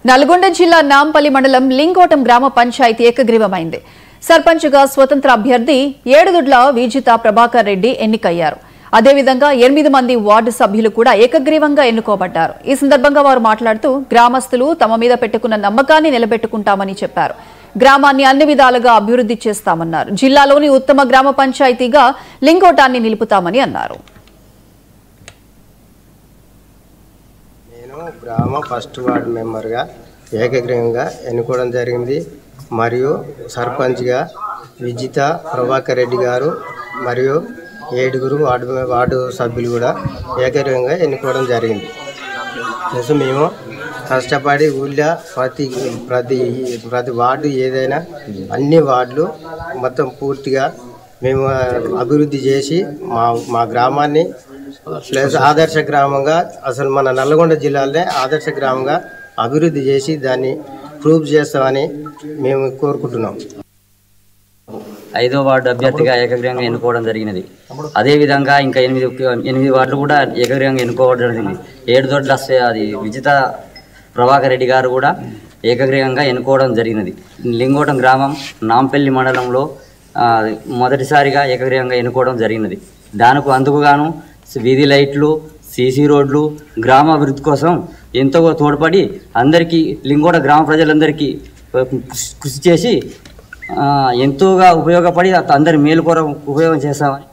నల్గొండ జిల్లా నాంపల్లి మండలం లింగోటం గ్రామ పంచాయతీ ఏకగ్రీవమైంది. సర్పంచ్గా స్వతంత్ర అభ్యర్థి ఏడుదుడ్ల విజిత ప్రభాకర్ రెడ్డి ఎన్నికయ్యారు. అదేవిధంగా 8 మంది వార్డు సభ్యులు కూడా ఏకగ్రీవంగా ఎన్నుకోబడ్డారు. ఈ సందర్భంగా వారు మాట్లాడుతూ గ్రామస్తులు తమ మీద పెట్టుకున్న నమ్మకాన్ని నిలబెట్టుకుంటామని చెప్పారు. గ్రామాన్ని అన్ని విధాలుగా అభివృద్ధి చేస్తామన్నారు. జిల్లాలోని ఉత్తమ గ్రామ పంచాయతీగా లింగోటాన్ని నిలుపుతామని అన్నారు. గ్రామ ఫస్ట్ వార్డు మెంబర్గా ఏకగ్రీవంగా ఎన్నుకోవడం జరిగింది. మరియు సర్పంచ్గా విజిత ప్రభాకర్ రెడ్డి గారు మరియు 7 వార్డు సభ్యులు కూడా ఏకగ్రీవంగా ఎన్నుకోవడం జరిగింది. ప్లస్ మేము కష్టపడి ఊళ్ళో ప్రతి వార్డు ఏదైనా అన్ని వార్డులు మొత్తం పూర్తిగా మేము అభివృద్ధి చేసి మా గ్రామాన్ని ప్లస్ ఆదర్శ గ్రామంగా అసలు మన నల్గొండ జిల్లాలోనే ఆదర్శ గ్రామంగా అభివృద్ధి చేసి దాన్ని ప్రూవ్ చేస్తామని మేము కోరుకుంటున్నాం. 5వ వార్డు అభ్యర్థిగా ఏకగ్రీవంగా ఎన్నుకోవడం జరిగినది. అదేవిధంగా ఇంకా 8 వార్డులు కూడా ఏకగ్రీవంగా ఎన్నుకోవడం జరిగింది. 7 దొడ్ల అది విజిత ప్రభాకర్ రెడ్డి గారు కూడా ఏకగ్రీవంగా ఎన్నుకోవడం జరిగినది. లింగోటం గ్రామం నాంపల్లి మండలంలో మొదటిసారిగా ఏకగ్రీవంగా ఎన్నుకోవడం జరిగినది. అందుకుగాను వీధి లైట్లు, సీసీ రోడ్లు, గ్రామాభివృద్ధి కోసం ఎంతో తోడ్పడి అందరికీ లింగోట గ్రామ ప్రజలందరికీ కృషి చేసి ఎంతోగా ఉపయోగపడి అందరి మేలు కొరకు ఉపయోగం చేస్తామని